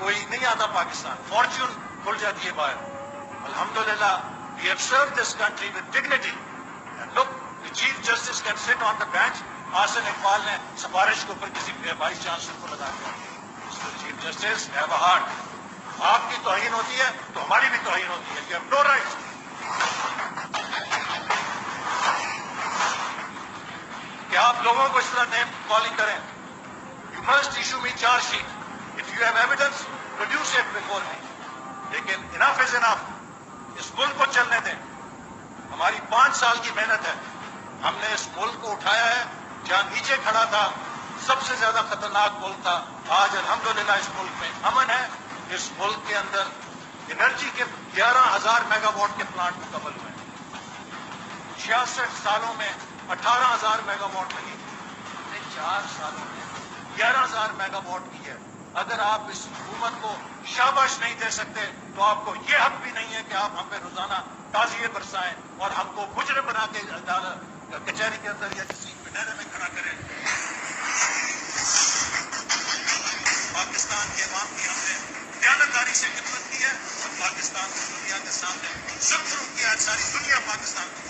کوئی نہیں آتا پاکستان, فارچون کھل جاتی ہے باہر. الحمدللہ we have served this country with dignity. And look, the Chief Justice can sit on the bench. Asif Iqbal نے سفارش کے اوپر کسی وائس چانسلر کو لگا دیا. Chief justice have a heart. آپ کی توہین ہوتی ہے تو ہماری بھی توہین ہوتی ہے. You have no right. کہ آپ لوگوں کو اس طرح نیم کالنگ کریں. You must issue me charge sheet. If you have evidence produce it before me. لیکن انف از انف. اس ملک کو چلنے دیں. ہماری 5 سال کی محنت ہے. ہم نے اس ملک کو اٹھایا ہے. جہاں نیچے کھڑا تھا سب سے زیادہ خطرناک ملک تھا. آج الحمدللہ اس ملک میں امن ہے. اس ملک کے اندر انرجی کے 11,000 میگا واٹ کے پلانٹ مکمل ہوئے ہیں. 66 سالوں میں 18,000 میگا واٹ لگی. 4 سالوں میں 11,000 میگا واٹ کی ہے. اگر آپ اس حکومت کو شاباش نہیں دے سکتے تو آپ کو یہ حق بھی نہیں ہے کہ آپ ہم پہ روزانہ تعزیے برسائیں اور ہم کو مجرم بنا کے کچہری کے اندر یا کسی پنہرے میں کھڑا کریں. پاکستان کے عوام کی ہم نے دیانتداری سے خدمت کی ہے اور پاکستان کو دنیا کے سامنے ظلم کیا. ساری دنیا پاکستان کو